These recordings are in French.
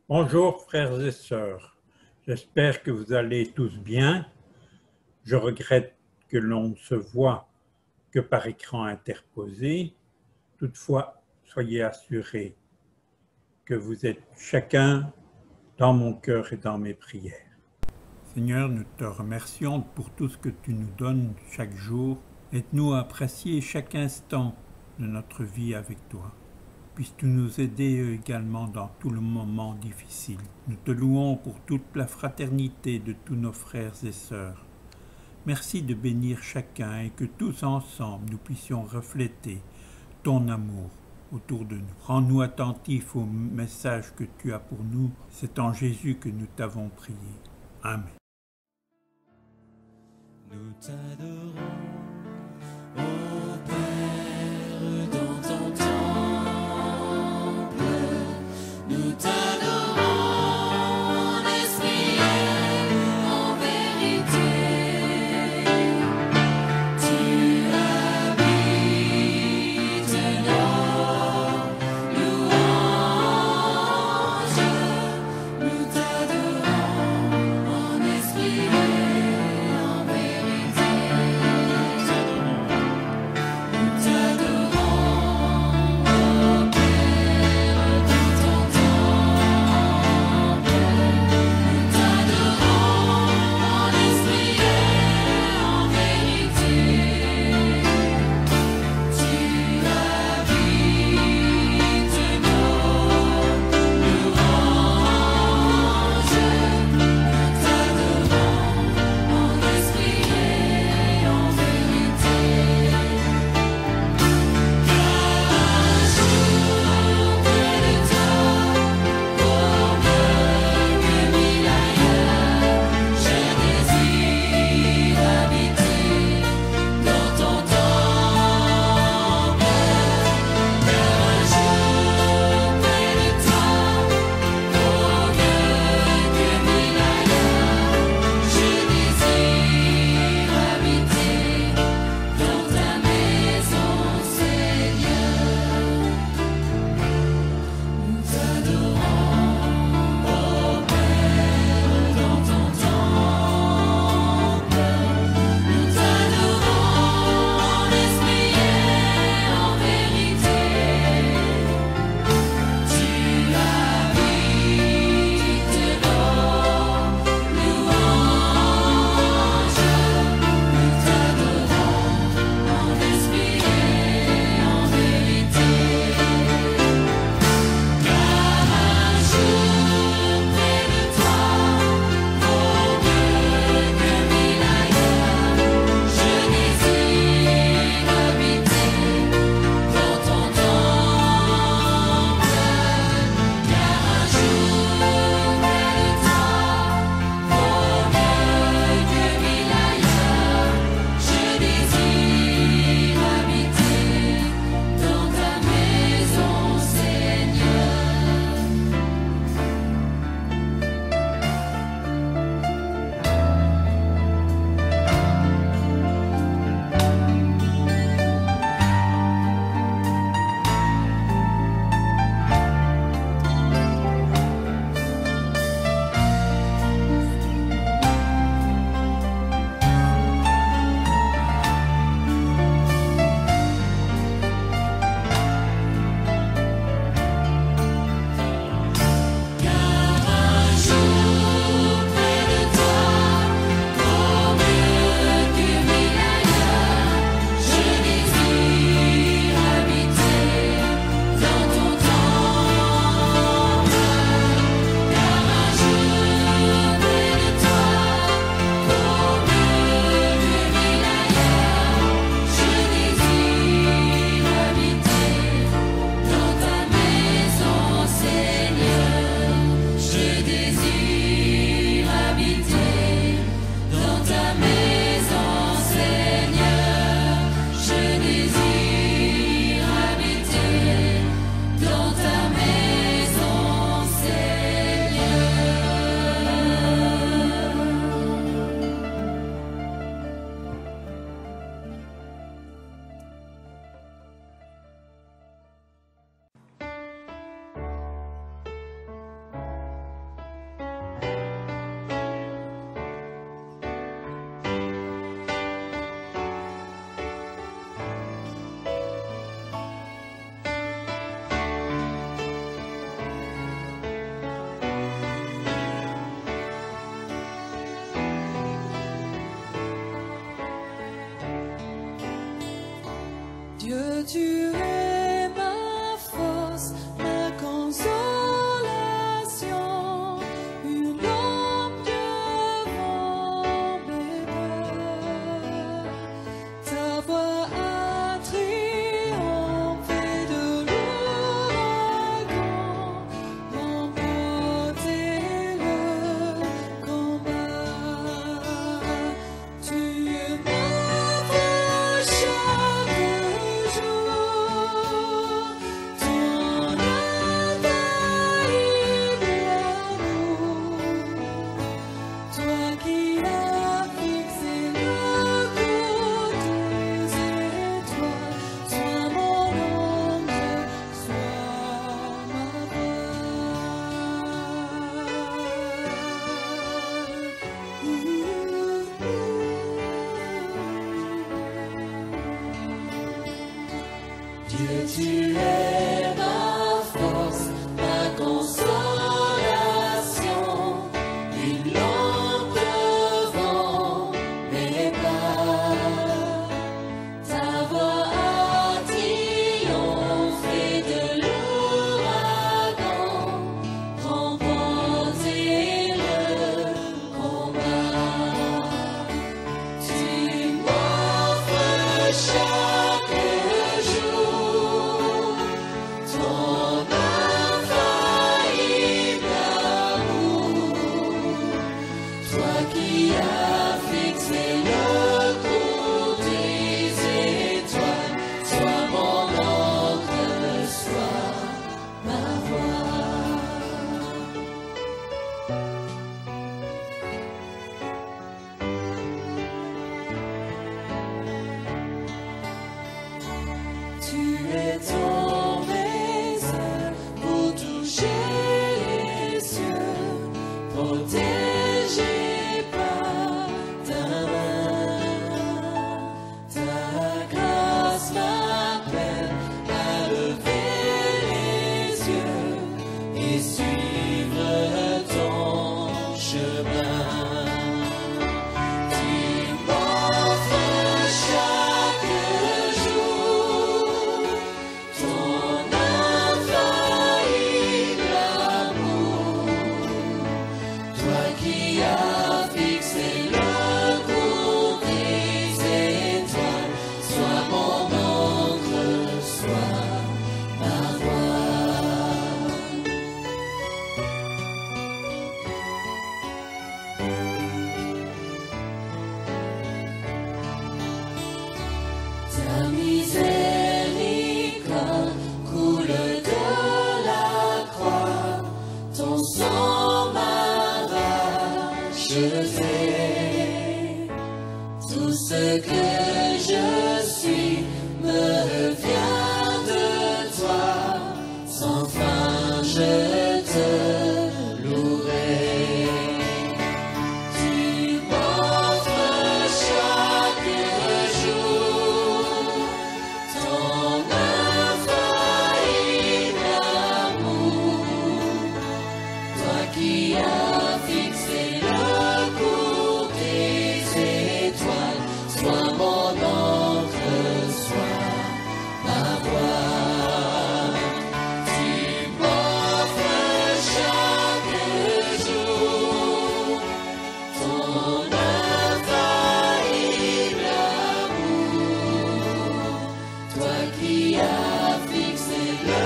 Bonjour frères et sœurs, j'espère que vous allez tous bien. Je regrette que l'on ne se voit que par écran interposé. Toutefois, soyez assurés que vous êtes chacun dans mon cœur et dans mes prières. Seigneur, nous te remercions pour tout ce que tu nous donnes chaque jour. Aide-nous à apprécier chaque instant de notre vie avec toi. Puisses-tu nous aider également dans tout le moment difficile. Nous te louons pour toute la fraternité de tous nos frères et sœurs. Merci de bénir chacun et que tous ensemble nous puissions refléter ton amour autour de nous. Rends-nous attentifs au message que tu as pour nous. C'est en Jésus que nous t'avons prié. Amen. Nous t'adorons, ô Père, dans ton temple. Nous t'adorons en esprit et en vérité. Tu habites nos louanges. Nous t'adorons en esprit et en vérité. tu es ma force, ma consolation, une lampe devant mes pas. Ta voix a triomphé de l'ouragan, remporté le combat. Tu m'envoies chaque jour ton infaillible amour. Toi qui as fixé le cours des étoiles, sois mon ombre, sois ma voix. Dieu, tu es ma force, ma consolation, une lampe devant mes pas. Ta voix a triomphé de l'ouragan, remporté le combat. Tu m'offres chaque jour ton infaillible amour. Toi qui as fixé le cours des étoiles, sois mon encre, sois ma voix. Tu es tombé seul pour toucher les cieux, protégé par ta main. Ta grâce m'appelle à lever les yeux et suivre ton chemin. Tu m'offres chaque jour ton infaillible amour. Toi qui as fixé le cours des étoiles, sois mon encre, sois ma voix. Ta miséricorde coule de la croix, ton sang m'a racheté. Tout ce que je suis me vient de toi, sans fin je te louerai. Tu m'offres chaque jour ton infaillible amour. Toi qui as fixé le cours des étoiles, sois mon encre, sois ma voix. Tu m'offres chaque jour ton infaillible amour. Toi qui as fixé le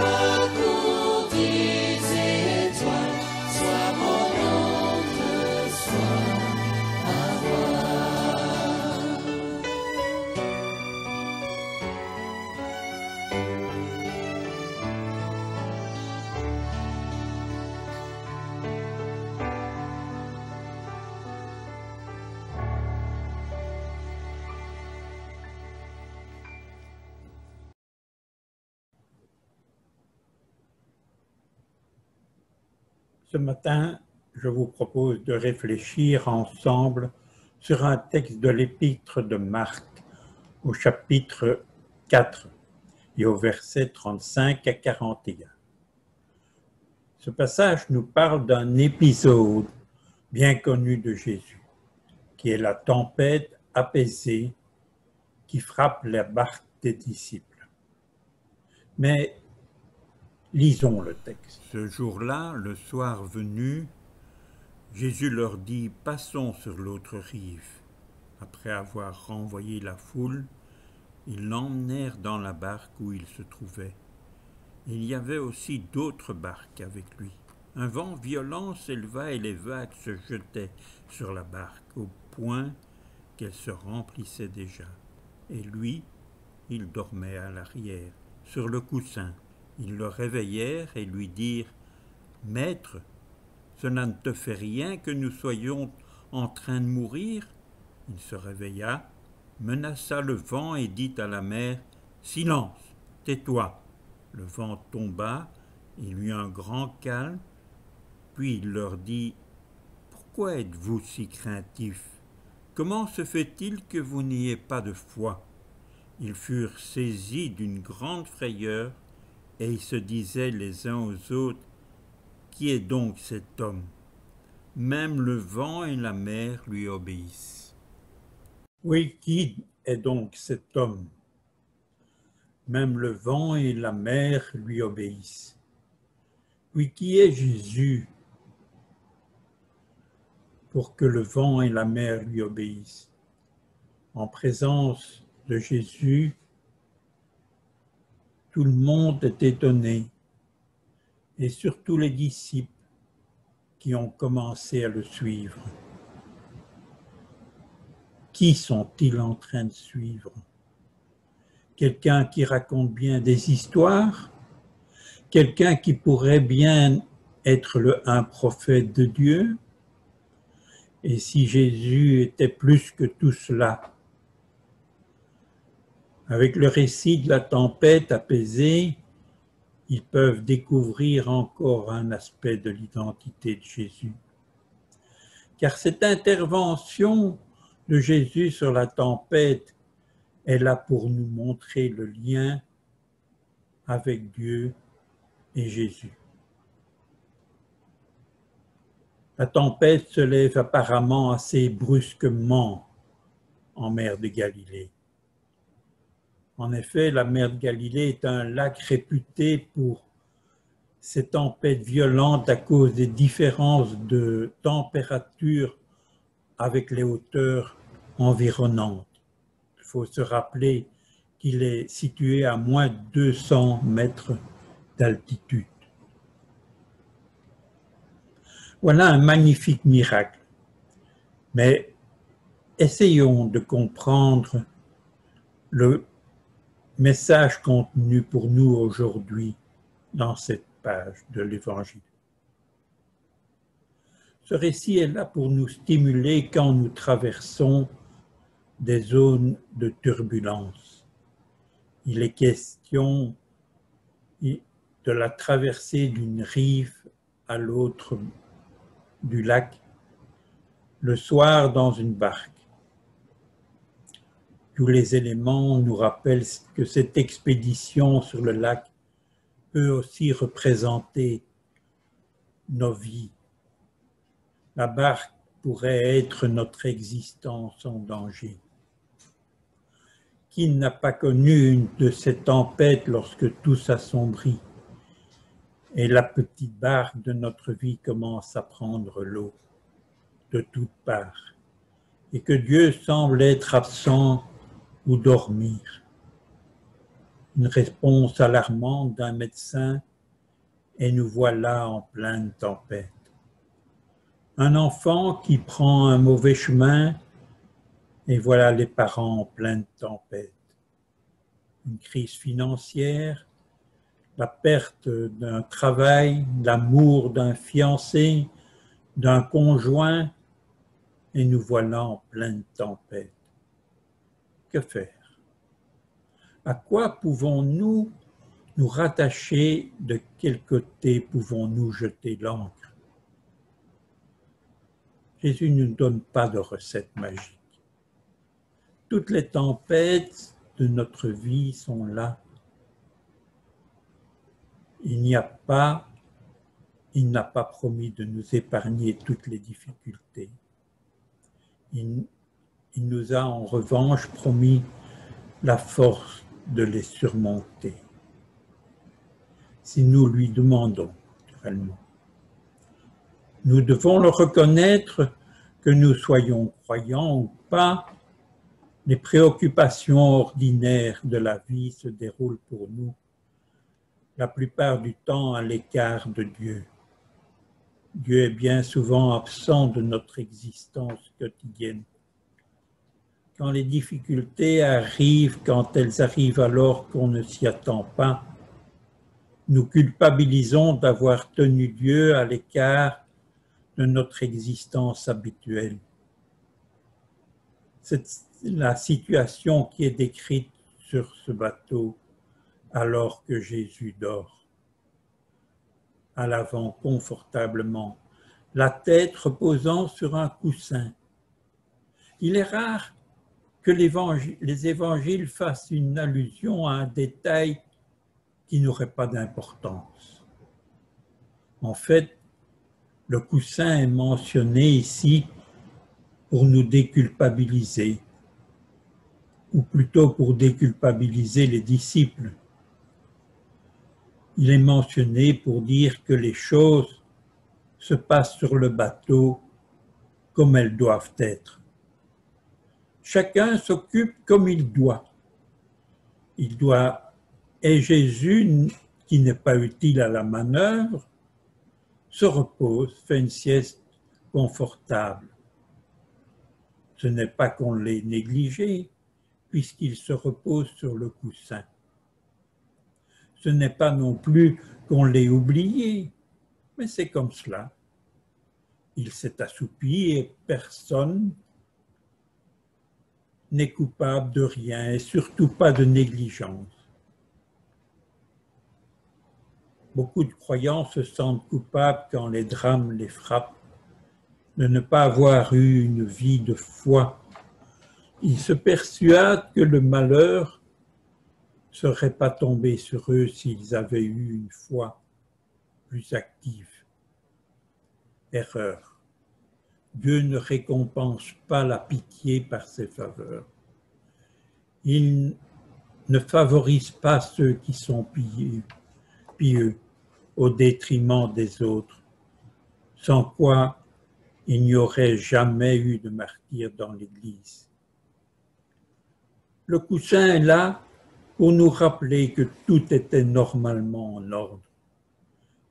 cours des étoiles, sois mon encre, sois ma voix. Ce matin, je vous propose de réfléchir ensemble sur un texte de l'épître de Marc au chapitre 4 et au verset 35 à 41. Ce passage nous parle d'un épisode bien connu de Jésus, qui est la tempête apaisée qui frappe la barque des disciples. Mais lisons le texte. Ce jour-là, le soir venu, Jésus leur dit « Passons sur l'autre rive ». Après avoir renvoyé la foule, ils l'emmenèrent dans la barque où il se trouvait. Il y avait aussi d'autres barques avec lui. Un vent violent s'éleva et les vagues se jetaient sur la barque au point qu'elle se remplissait déjà. Et lui, il dormait à l'arrière, sur le coussin. Ils le réveillèrent et lui dirent « Maître, cela ne te fait rien que nous soyons en train de mourir ?» Il se réveilla, menaça le vent et dit à la mer « Silence, tais-toi !» Le vent tomba, il y eut un grand calme, puis il leur dit « Pourquoi êtes-vous si craintifs? Comment se fait-il que vous n'ayez pas de foi ?» Ils furent saisis d'une grande frayeur et ils se disaient les uns aux autres « Qui est donc cet homme? Même le vent et la mer lui obéissent. » Oui, qui est donc cet homme? Même le vent et la mer lui obéissent. Oui, qui est Jésus pour que le vent et la mer lui obéissent? En présence de Jésus, tout le monde est étonné, et surtout les disciples qui ont commencé à le suivre. Qui sont-ils en train de suivre? Quelqu'un qui raconte bien des histoires? Quelqu'un qui pourrait bien être un prophète de Dieu? Et si Jésus était plus que tout cela? Avec le récit de la tempête apaisée, ils peuvent découvrir encore un aspect de l'identité de Jésus. Car cette intervention de Jésus sur la tempête est là pour nous montrer le lien avec Dieu et Jésus. La tempête se lève apparemment assez brusquement en mer de Galilée. En effet, la mer de Galilée est un lac réputé pour ces tempêtes violentes à cause des différences de température avec les hauteurs environnantes. Il faut se rappeler qu'il est situé à moins de 200 mètres d'altitude. Voilà un magnifique miracle. Mais essayons de comprendre le message contenu pour nous aujourd'hui dans cette page de l'Évangile. Ce récit est là pour nous stimuler quand nous traversons des zones de turbulence. Il est question de la traversée d'une rive à l'autre du lac, le soir dans une barque. Tous les éléments nous rappellent que cette expédition sur le lac peut aussi représenter nos vies. La barque pourrait être notre existence en danger. Qui n'a pas connu une de ces tempêtes lorsque tout s'assombrit et la petite barque de notre vie commence à prendre l'eau de toutes parts et que Dieu semble être absent ou dormir? Une réponse alarmante d'un médecin et nous voilà en pleine tempête. Un enfant qui prend un mauvais chemin et voilà les parents en pleine tempête. Une crise financière, la perte d'un travail, l'amour d'un fiancé, d'un conjoint, et nous voilà en pleine tempête. Que faire? À quoi pouvons-nous nous rattacher? De quel côté pouvons-nous jeter l'ancre? Jésus ne nous donne pas de recette magique. Toutes les tempêtes de notre vie sont là. Il n'a pas promis de nous épargner toutes les difficultés. Il nous a en revanche promis la force de les surmonter. si nous lui demandons, naturellement. Nous devons le reconnaître, que nous soyons croyants ou pas, les préoccupations ordinaires de la vie se déroulent pour nous, la plupart du temps à l'écart de Dieu. Dieu est bien souvent absent de notre existence quotidienne. Quand les difficultés arrivent, quand elles arrivent alors qu'on ne s'y attend pas, nous culpabilisons d'avoir tenu Dieu à l'écart de notre existence habituelle. C'est la situation qui est décrite sur ce bateau alors que Jésus dort, à l'avant confortablement, la tête reposant sur un coussin. Il est rare que les évangiles fassent une allusion à un détail qui n'aurait pas d'importance. En fait, le coussin est mentionné ici pour nous déculpabiliser, ou plutôt pour déculpabiliser les disciples. Il est mentionné pour dire que les choses se passent sur le bateau comme elles doivent être. Chacun s'occupe comme il doit. Et Jésus, qui n'est pas utile à la manœuvre, se repose, fait une sieste confortable. Ce n'est pas qu'on l'ait négligé, puisqu'il se repose sur le coussin. Ce n'est pas non plus qu'on l'ait oublié, mais c'est comme cela. Il s'est assoupi et personne n'est coupable de rien, et surtout pas de négligence. Beaucoup de croyants se sentent coupables quand les drames les frappent, de ne pas avoir eu une vie de foi. Ils se persuadent que le malheur ne serait pas tombé sur eux s'ils avaient eu une foi plus active. Erreur. Dieu ne récompense pas la pitié par ses faveurs. Il ne favorise pas ceux qui sont pieux au détriment des autres, sans quoi il n'y aurait jamais eu de martyrs dans l'Église. Le coussin est là pour nous rappeler que tout était normalement en ordre,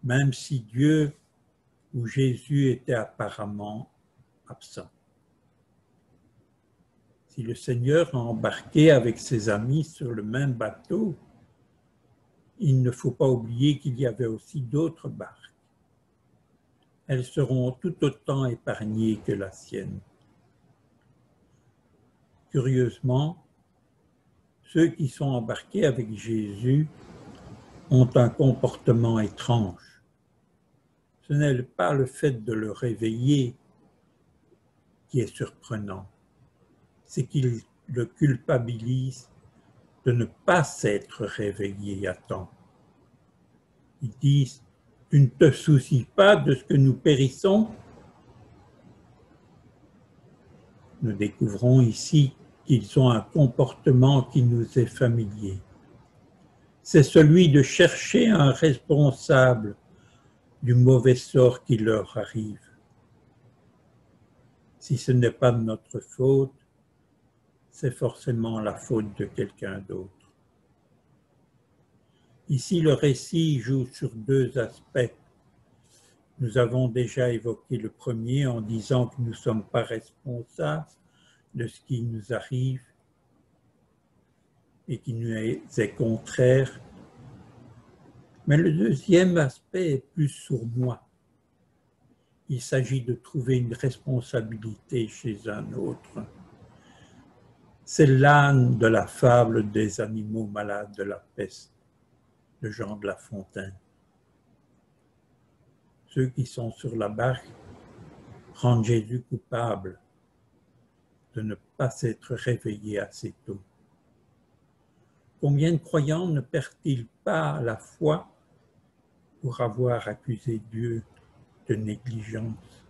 même si Dieu ou Jésus était apparemment absent. Si le Seigneur a embarqué avec ses amis sur le même bateau, il ne faut pas oublier qu'il y avait aussi d'autres barques. Elles seront tout autant épargnées que la sienne. Curieusement, ceux qui sont embarqués avec Jésus ont un comportement étrange. Ce n'est pas le fait de le réveiller qui est surprenant, c'est qu'ils le culpabilisent de ne pas s'être réveillé à temps. Ils disent: tu ne te soucies pas de ce que nous périssons? Nous découvrons ici qu'ils ont un comportement qui nous est familier. C'est celui de chercher un responsable du mauvais sort qui leur arrive. Si ce n'est pas de notre faute, c'est forcément la faute de quelqu'un d'autre. Ici, le récit joue sur deux aspects. Nous avons déjà évoqué le premier en disant que nous ne sommes pas responsables de ce qui nous arrive et qui nous est contraire. Mais le deuxième aspect est plus sournois. Il s'agit de trouver une responsabilité chez un autre. C'est l'âne de la fable des animaux malades de la peste de Jean de La Fontaine. Ceux qui sont sur la barque rendent Jésus coupable de ne pas s'être réveillé assez tôt. Combien de croyants ne perdent-ils pas la foi pour avoir accusé Dieu de négligence?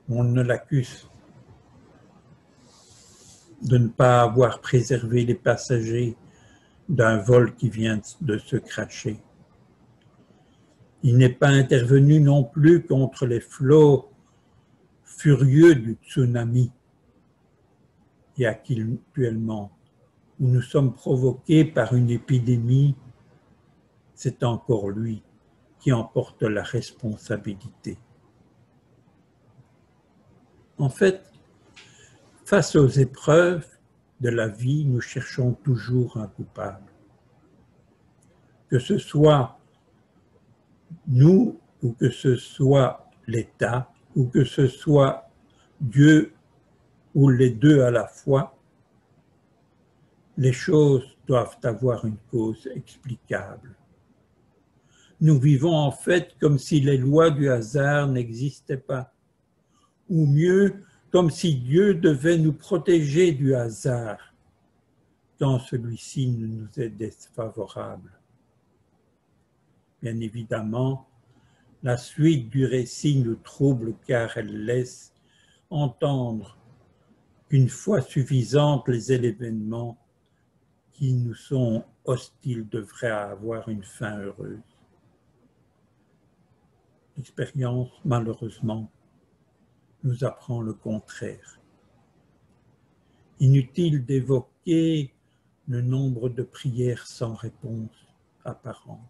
On ne l'accuse de ne pas avoir préservé les passagers d'un vol qui vient de se cracher. Il n'est pas intervenu non plus contre les flots furieux du tsunami et actuellement, où nous sommes provoqués par une épidémie, c'est encore lui qui en porte la responsabilité. En fait, face aux épreuves de la vie, nous cherchons toujours un coupable. Que ce soit nous, ou que ce soit l'État, ou que ce soit Dieu, ou les deux à la fois, les choses doivent avoir une cause explicable. Nous vivons en fait comme si les lois du hasard n'existaient pas, ou mieux, comme si Dieu devait nous protéger du hasard quand celui-ci nous est défavorable. Bien évidemment, la suite du récit nous trouble car elle laisse entendre qu'une fois suffisantes les événements qui nous sont hostiles devraient avoir une fin heureuse. L'expérience, malheureusement, nous apprend le contraire. Inutile d'évoquer le nombre de prières sans réponse apparente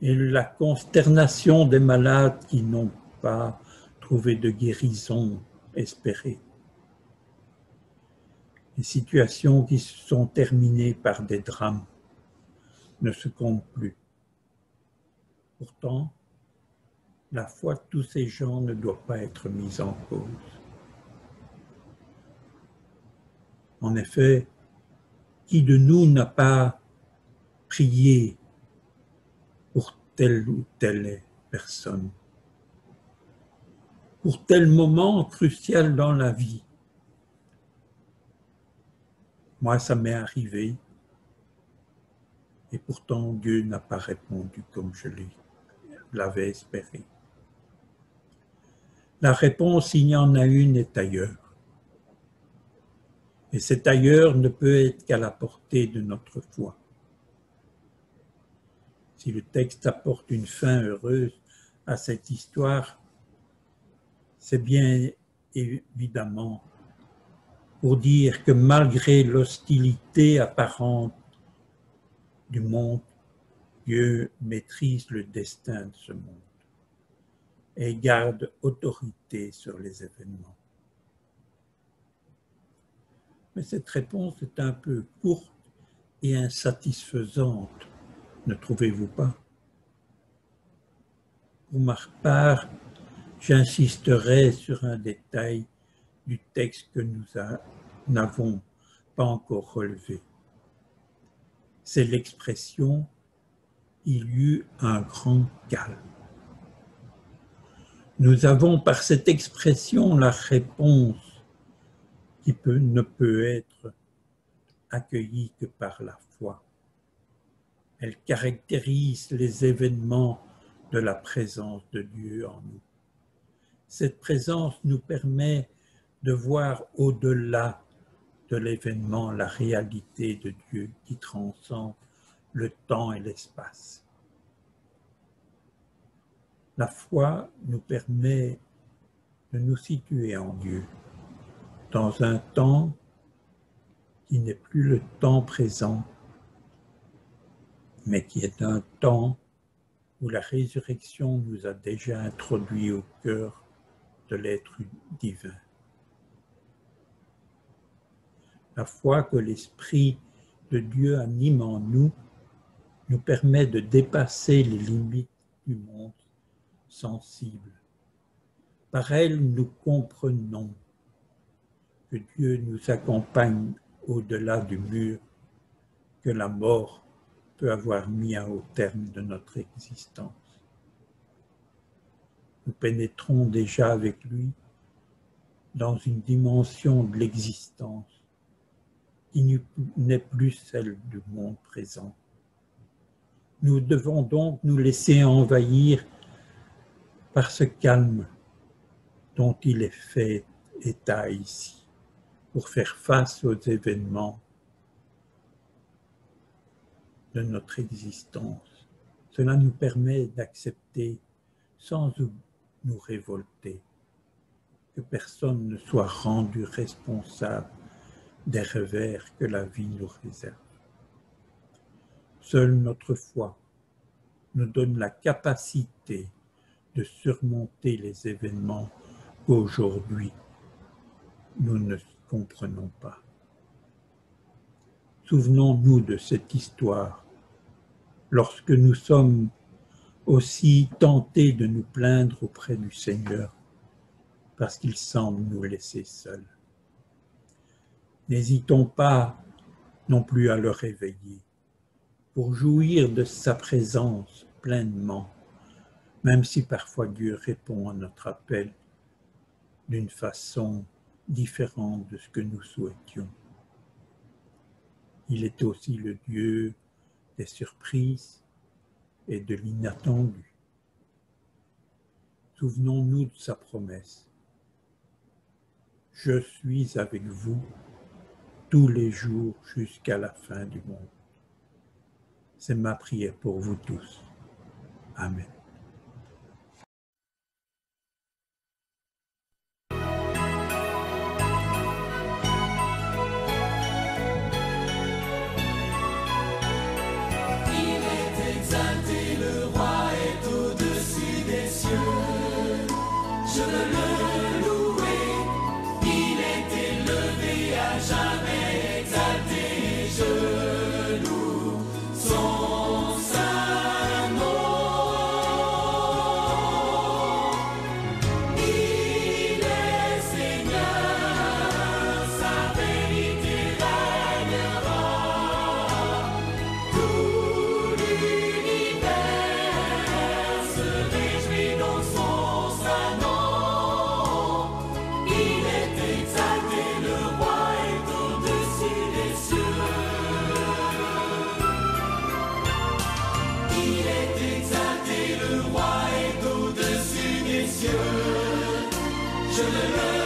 et la consternation des malades qui n'ont pas trouvé de guérison espérée. Les situations qui se sont terminées par des drames ne se comptent plus. Pourtant, la foi de tous ces gens ne doit pas être mise en cause. En effet, qui de nous n'a pas prié pour telle ou telle personne, pour tel moment crucial dans la vie? Moi, ça m'est arrivé, et pourtant Dieu n'a pas répondu comme je l'avais espéré. La réponse, s'il y en a une, est ailleurs. Et cet ailleurs ne peut être qu'à la portée de notre foi. Si le texte apporte une fin heureuse à cette histoire, c'est bien évidemment pour dire que malgré l'hostilité apparente du monde, Dieu maîtrise le destin de ce monde et garde autorité sur les événements. Mais cette réponse est un peu courte et insatisfaisante, ne trouvez-vous pas? Pour ma part, j'insisterai sur un détail du texte que nous n'avons pas encore relevé. C'est l'expression « il y eut un grand calme ». Nous avons par cette expression la réponse qui ne peut être accueillie que par la foi. Elle caractérise les événements de la présence de Dieu en nous. Cette présence nous permet de voir au-delà de l'événement la réalité de Dieu qui transcende le temps et l'espace. La foi nous permet de nous situer en Dieu, dans un temps qui n'est plus le temps présent, mais qui est un temps où la résurrection nous a déjà introduit au cœur de l'être divin. La foi que l'Esprit de Dieu anime en nous nous permet de dépasser les limites du monde sensible. Par elle, nous comprenons que Dieu nous accompagne au-delà du mur que la mort peut avoir mis au terme de notre existence. Nous pénétrons déjà avec lui dans une dimension de l'existence qui n'est plus celle du monde présent. Nous devons donc nous laisser envahir par ce calme dont il est fait état ici, pour faire face aux événements de notre existence. Cela nous permet d'accepter, sans nous révolter, que personne ne soit rendu responsable des revers que la vie nous réserve. Seule notre foi nous donne la capacité de surmonter les événements qu'aujourd'hui nous ne comprenons pas. Souvenons-nous de cette histoire lorsque nous sommes aussi tentés de nous plaindre auprès du Seigneur parce qu'il semble nous laisser seuls. N'hésitons pas non plus à le réveiller pour jouir de sa présence pleinement, même si parfois Dieu répond à notre appel d'une façon différente de ce que nous souhaitions. Il est aussi le Dieu des surprises et de l'inattendu. Souvenons-nous de sa promesse. Je suis avec vous tous les jours jusqu'à la fin du monde. C'est ma prière pour vous tous. Amen. Il est exalté, le roi est au-dessus des cieux. Je veux le louer, il est élevé à jamais exalté. Je loue son saint nom. Il est Seigneur, sa vérité régnera. Tout l'univers se réjouit dans son saint nom. Il est exalté, le roi est au-dessus des cieux. Il est exalté, le roi est au-dessus des cieux. Je le